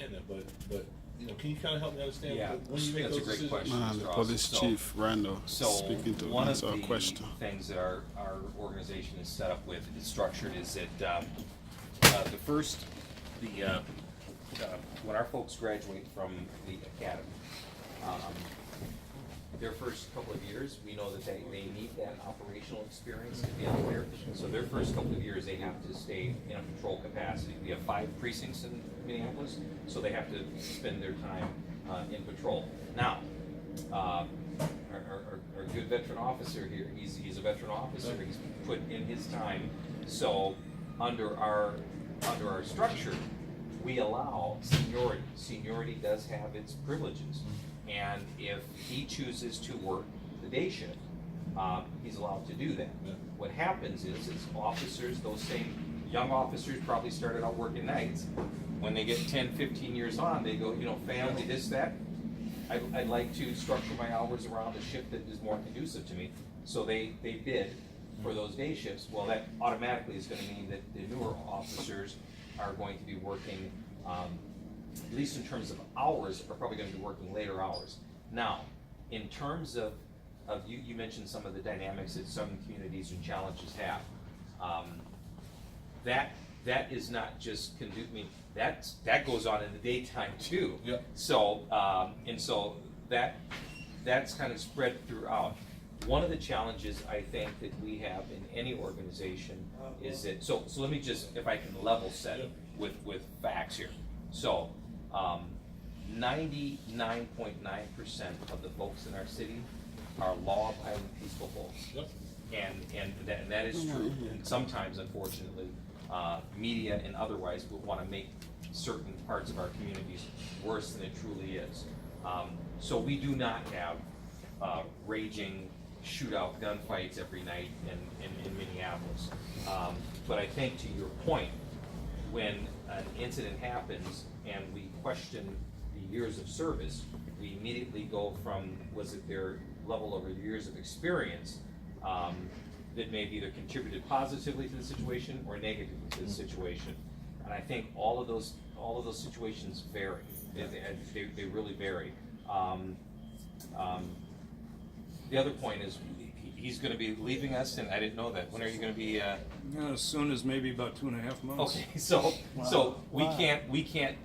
understand that, but you know, can you kind of help me understand Yeah, when you make that's those a great decisions? question. The Mr. police Austin. chief Randall speaking to one of answer a the question. things that our organization is set up with, is structured, is that when our folks graduate from the academy, their first couple of years, we know that they need that operational experience to be out there. So their first couple of years, they have to stay in a patrol capacity. We have 5 precincts in Minneapolis, so they have to spend their time in patrol. Now, our good veteran officer here, he's a veteran officer, he's put in his time. So under our structure, we allow seniority. Seniority does have its privileges. And if he chooses to work the day shift, he's allowed to do that. Yeah. What happens is officers, those same young officers probably started out working nights. When they get 10, 15 years on, they go, you know, family, this, that. I'd like to structure my hours around a shift that is more conducive to me. So they bid for those day shifts. Well, that automatically is gonna mean that the newer officers are going to be working, at least in terms of hours, are probably gonna be working later hours. Now, in terms of you mentioned some of the dynamics that some communities and challenges have. That is not just I mean, that goes on in the daytime too. Yep. So, and so that's kind of spread throughout. One of the challenges I think that we have in any organization is that, so let me just, if I can level set with facts here. So, 99.9% of the folks in our city are law-abiding, peaceful folks. Yep. And that is true. And sometimes, unfortunately, media and otherwise will want to make certain parts of our communities worse than it truly is. So we do not have raging shootout gunfights every night in Minneapolis. But I think, to your point, when an incident happens and we question the years of service, we immediately go from, was it their level over years of experience that may have either contributed positively to the situation or negatively to the situation. And I think all of those situations vary. They really vary. The other point is, he's going to be leaving us, and I didn't know that. When are you going to be? As soon as maybe about 2.5 months. Okay, so we can't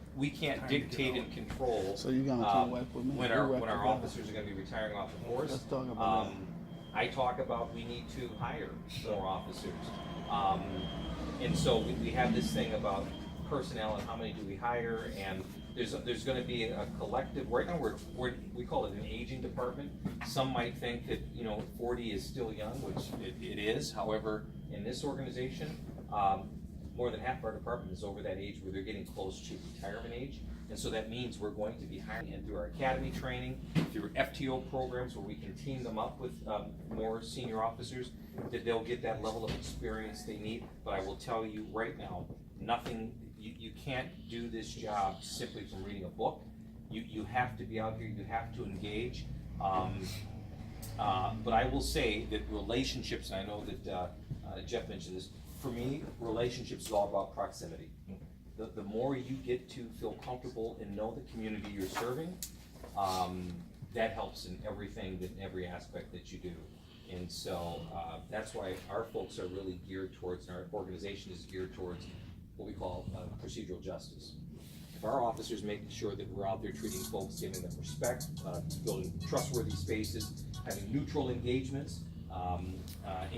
dictate and control. So you gonna work with me? when our officers are going to be retiring off the force. Let's talk about that. I talk about we need to hire more officers, and so we have this thing about personnel and how many do we hire, and there's going to be a collective. Right now we call it an aging department. Some might think that 40 is still young, which it is. However, in this organization, more than half of our department is over that age where they're getting close to retirement age. And so that means we're going to be hiring, and through our academy training, through FTO programs where we can team them up with more senior officers, that they'll get that level of experience they need. But I will tell you right now, you can't do this job simply from reading a book. You have to be out here, you have to engage. But I will say that relationships, and I know that Jeff mentioned this, for me, relationships is all about proximity. The more you get to feel comfortable and know the community you're serving, that helps in every aspect that you do. And so that's why our folks are really geared towards, and our organization is geared towards what we call procedural justice. If our officers make sure that we're out there treating folks, giving them respect, building trustworthy spaces, having neutral engagements, and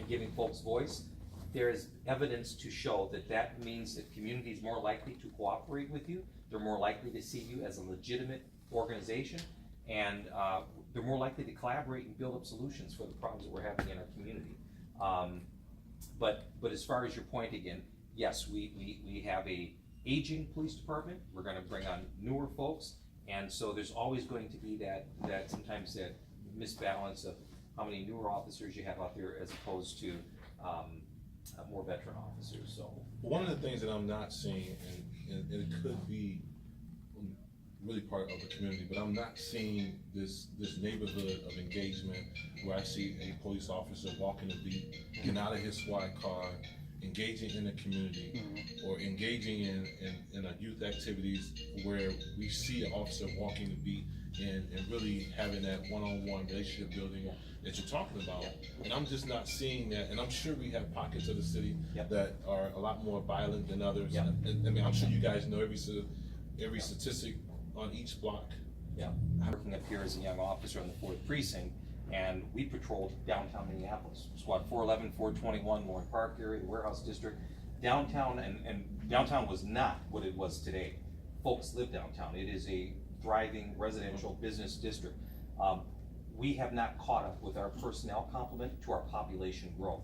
giving folks voice, there is evidence to show that means that community is more likely to cooperate with you. They're more likely to see you as a legitimate organization, and they're more likely to collaborate and build up solutions for the problems that we're having in our community. But as far as your point again, yes, we have a aging police department. We're going to bring on newer folks, and so there's always going to be that sometimes that misbalance of how many newer officers you have out there as opposed to more veteran officers. So one of the things that I'm not seeing, and it could be really part of the community, but I'm not seeing this neighborhood of engagement where I see a police officer walking the beat, getting out of his SWAT car, engaging in the community or engaging in a youth activities where we see an officer walking the beat and really having that one-on-one relationship building that you're talking about. And I'm just not seeing that, and I'm sure we have pockets of the city that are a lot more violent than others. And I mean, I'm sure you guys know every statistic on each block. I'm working up here as a young officer in the 4th Precinct, and we patrolled downtown Minneapolis. Squad 411, 421, Loring Park area, the Warehouse District. Downtown, and downtown was not what it was today. Folks live downtown. It is a thriving residential business district. We have not caught up with our personnel complement to our population growth.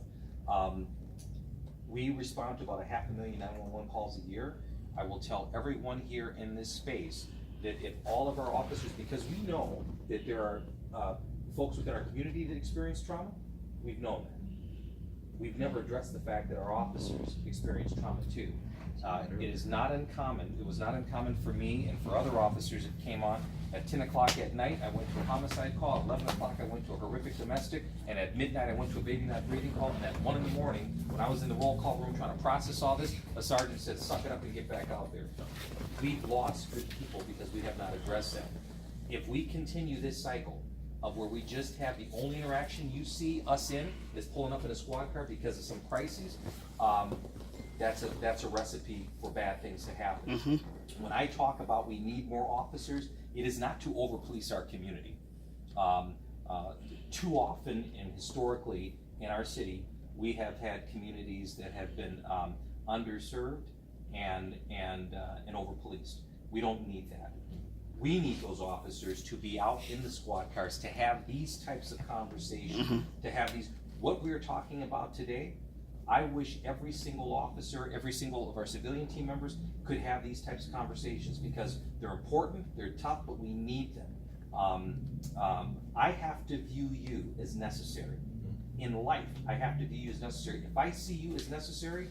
We respond to about 500,000 911 calls a year. I will tell everyone here in this space that if all of our officers, because we know that there are folks within our community that experience trauma, we've known that. We've never addressed the fact that our officers experience trauma too. It is not uncommon. It was not uncommon for me and for other officers that came on at 10 o'clock at night. I went to a homicide call. At 11 o'clock, I went to a horrific domestic. And at midnight, I went to a baby not breathing call. And at 1 in the morning, when I was in the roll call room trying to process all this, a sergeant said, "Suck it up and get back out there." We've lost good people because we have not addressed them. If we continue this cycle of where we just have the only interaction you see us in is pulling up in a squad car because of some crises, that's a recipe for bad things to happen. When I talk about we need more officers, it is not to over-police our community. Too often and historically in our city, we have had communities that have been underserved and over-policed. We don't need that. We need those officers to be out in the squad cars, to have these types of conversations, to have these, what we're talking about today. I wish every single officer, every single of our civilian team members could have these types of conversations because they're important, they're tough, but we need them. I have to view you as necessary. In life, I have to view you as necessary. If I see you as necessary,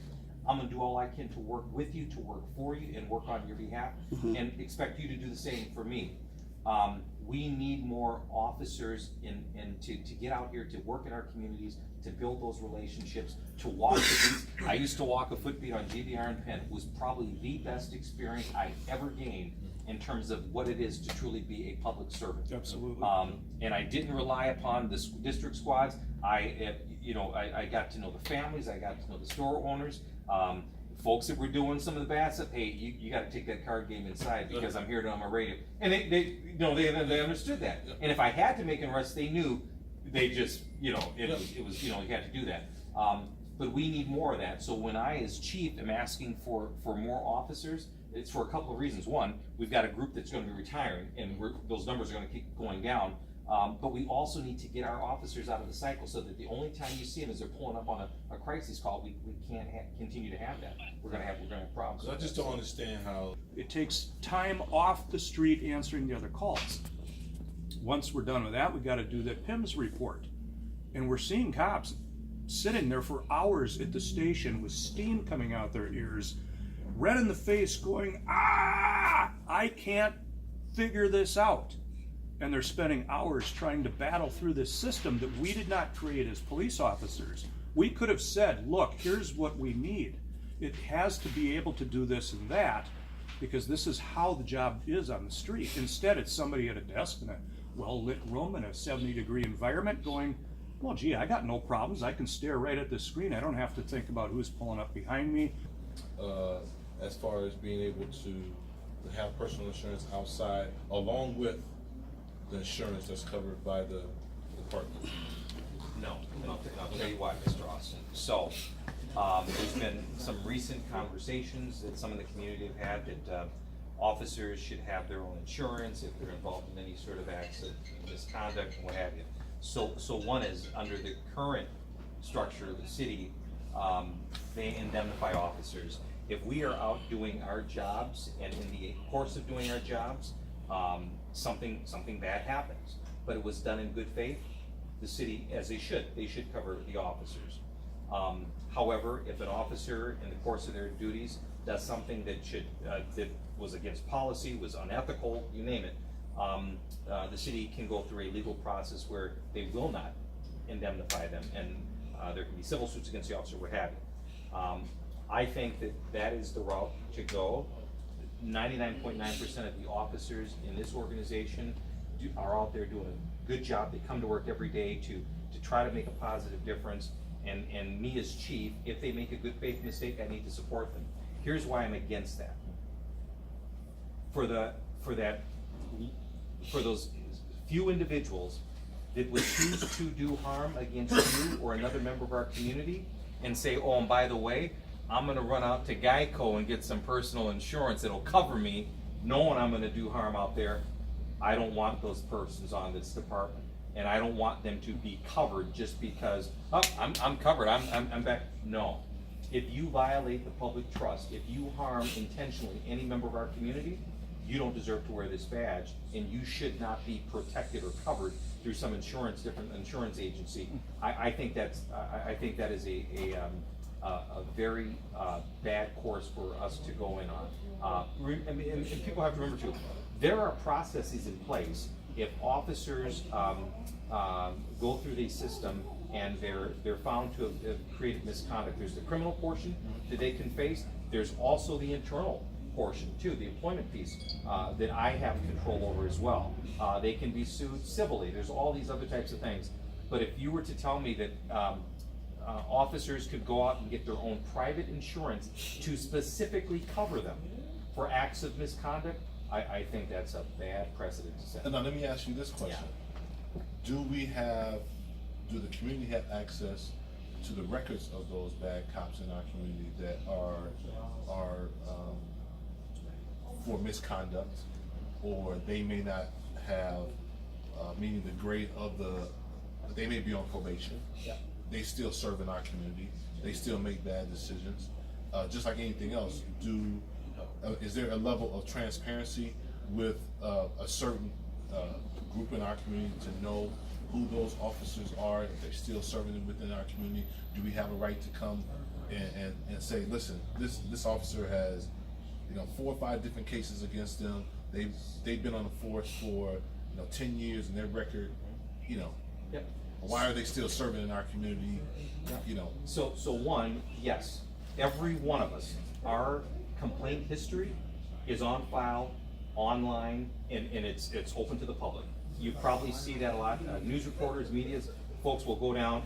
I'm gonna do all I can to work with you, to work for you, and work on your behalf, and expect you to do the same for me. We need more officers and to get out here, to work in our communities, to build those relationships, to walk the beats. I used to walk a footbeat on GBR and Penn. It was probably the best experience I've ever gained in terms of what it is to truly be a public servant. Absolutely. And I didn't rely upon the district squads. I got to know the families, I got to know the store owners, folks that were doing some of the bad stuff. Hey, you got to take that card game inside because I'm here on my radio. And they understood that. And if I had to make an arrest, they knew. They just, it was, you had to do that. But we need more of that. So when I, as chief, am asking for more officers, it's for a couple of reasons. One, we've got a group that's going to be retiring, and those numbers are going to keep going down. But we also need to get our officers out of the cycle so that the only time you see them is they're pulling up on a crisis call. We can't continue to have that. We're gonna have problems. I just don't understand how It takes time off the street answering the other calls. Once we're done with that, we gotta do that PIMS report. And we're seeing cops sitting there for hours at the station with steam coming out their ears, red in the face going, I can't figure this out. And they're spending hours trying to battle through this system that we did not create as police officers. We could have said, look, here's what we need. It has to be able to do this and that because this is how the job is on the street. Instead, it's somebody at a desk in a well-lit room in a 70-degree environment going, well, gee, I got no problems. I can stare right at the screen. I don't have to think about who's pulling up behind me. As far as being able to have personal insurance outside, along with the insurance that's covered by the department? No, and I'll tell you why, Mr. Austin. So, there's been some recent conversations that some of the community have had that officers should have their own insurance if they're involved in any sort of acts of misconduct and what have you. So one is, under the current structure of the city, they indemnify officers. If we are out doing our jobs, and in the course of doing our jobs, something bad happens, but it was done in good faith, the city, as they should cover the officers. However, if an officer in the course of their duties does something that was against policy, was unethical, you name it, the city can go through a legal process where they will not indemnify them, and there can be civil suits against the officer, what have you. I think that that is the route to go. 99.9% of the officers in this organization are out there doing a good job. They come to work every day to try to make a positive difference. And me as chief, if they make a good faith mistake, I need to support them. Here's why I'm against that. For those few individuals that would choose to do harm against you or another member of our community and say, oh, and by the way, I'm gonna run out to Geico and get some personal insurance that'll cover me, knowing I'm gonna do harm out there. I don't want those persons on this department. And I don't want them to be covered just because, oh, I'm covered, I'm back. No. If you violate the public trust, if you harm intentionally any member of our community, you don't deserve to wear this badge, and you should not be protected or covered through some different insurance agency. I think that is a very bad course for us to go in on. And people have to remember too, there are processes in place. If officers go through the system and they're found to have created misconduct, there's the criminal portion that they can face. There's also the internal portion too, the employment piece that I have control over as well. They can be sued civilly. There's all these other types of things. But if you were to tell me that officers could go out and get their own private insurance to specifically cover them for acts of misconduct, I think that's a bad precedent to set. And now let me ask you this question. Do the community have access to the records of those bad cops in our community that are for misconduct, or they may not have, meaning the grade of they may be on probation. Yeah. They still serve in our community. They still make bad decisions. Just like anything else, is there a level of transparency with a certain group in our community to know who those officers are, if they're still serving within our community? Do we have a right to come and say, listen, this officer has 4 or 5 different cases against them. They've been on the force for 10 years, and their record, Yep. why are they still serving in our community? So one, yes, every one of us, our complaint history is on file, online, and it's open to the public. You probably see that a lot. News reporters, medias, folks will go down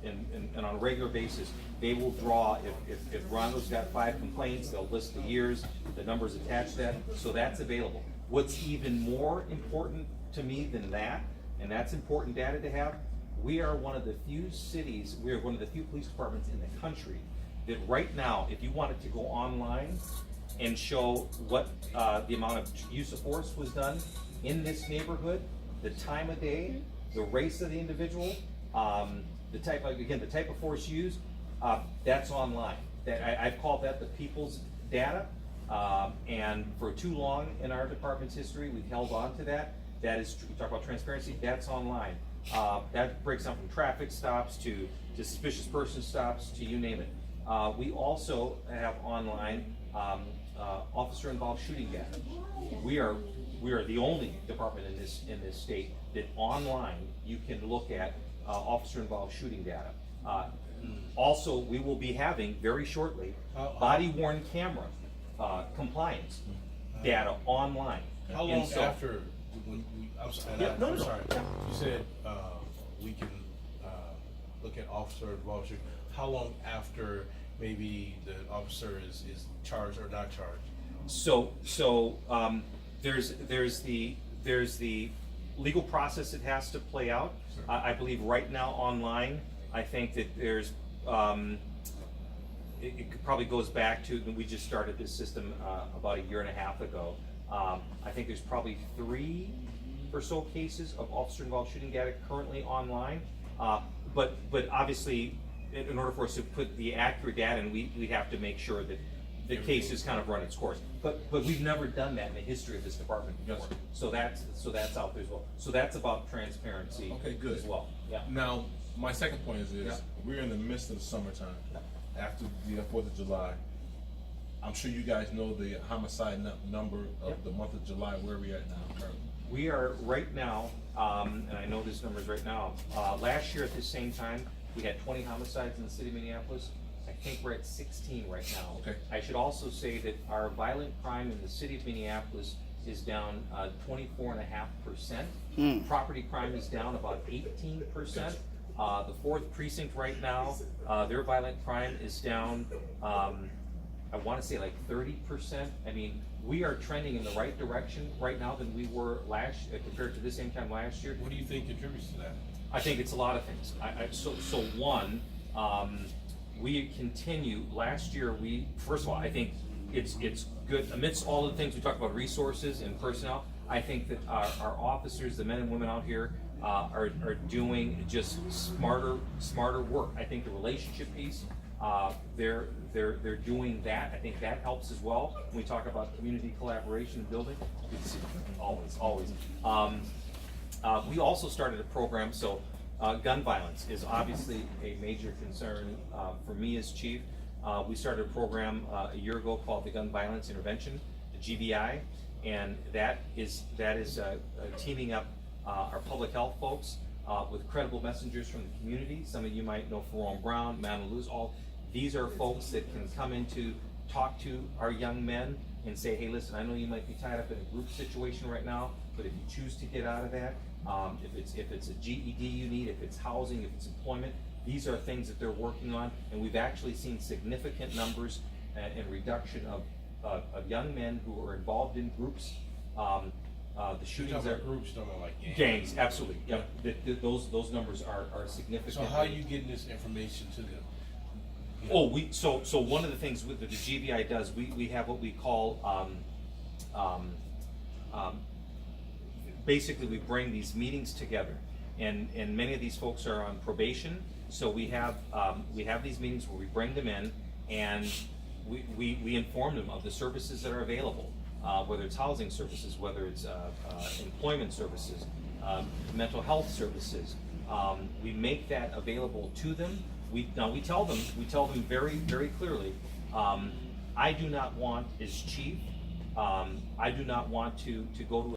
and on a regular basis, they will draw, if Rondo's got 5 complaints, they'll list the years, the numbers attached to that, so that's available. What's even more important to me than that, and that's important data to have, we are one of the few cities, we are one of the few police departments in the country that right now, if you wanted to go online and show what the amount of use of force was done in this neighborhood, the time of day, the race of the individual, the type of force used, that's online. I've called that the people's data, and for too long in our department's history, we've held on to that. That is, we talk about transparency, that's online. That breaks down from traffic stops to suspicious person stops to you name it. We also have online officer-involved shooting data. We are the only department in this state that online you can look at officer-involved shooting data. Also, we will be having very shortly body-worn camera compliance data online. How long after? I'm sorry. No. You said we can look at officer-involved shooting. How long after maybe the officer is charged or not charged? So there's the legal process that has to play out. I believe right now online, I think that there's it probably goes back to when we just started this system about 1.5 years ago. I think there's probably 3 or so cases of officer-involved shooting data currently online. But obviously, in order for us to put the accurate data in, we'd have to make sure that the case has kind of run its course. But we've never done that in the history of this department before. So that's out there as well. So that's about transparency. Okay, good. As well. Yeah. Now, my second point is this: we're in the midst of the summertime. After the 4th of July, I'm sure you guys know the homicide number of the month of July. Where are we at now currently? We are right now, and I know this number is right now, last year at this same time, we had 20 homicides in the city of Minneapolis. I think we're at 16 right now. Okay. I should also say that our violent crime in the city of Minneapolis is down 24.5%. Property crime is down about 18%. The 4th precinct right now, their violent crime is down, I want to say like 30%. I mean, we are trending in the right direction right now than we were compared to the same time last year. What do you think contributes to that? I think it's a lot of things. So one, we continue, last year first of all, I think it's good, amidst all of the things we talked about, resources and personnel, I think that our officers, the men and women out here, are doing just smarter work. I think the relationship piece, they're doing that. I think that helps as well. When we talk about community collaboration building, it's always. We also started a program, so gun violence is obviously a major concern for me as chief. We started a program a year ago called the Gun Violence Intervention, the GVI, and that is teaming up our public health folks with credible messengers from the community. Some of you might know Ferone Brown, Manu Luz, all. These are folks that can come in to talk to our young men and say, hey, listen, I know you might be tied up in a group situation right now, but if you choose to get out of that, if it's a GED you need, if it's housing, if it's employment, these are things that they're working on, and we've actually seen significant numbers and reduction of young men who are involved in groups. The shootings are groups, talking about like gangs, absolutely. Yep. Those numbers are significant. So how are you getting this information to them? Oh, so one of the things that the GVI does, we have what we call basically we bring these meetings together, and many of these folks are on probation. So we have these meetings where we bring them in and we inform them of the services that are available, whether it's housing services, whether it's employment services, mental health services. We make that available to them. We tell them very, very clearly, I do not want, as chief, I do not want to go to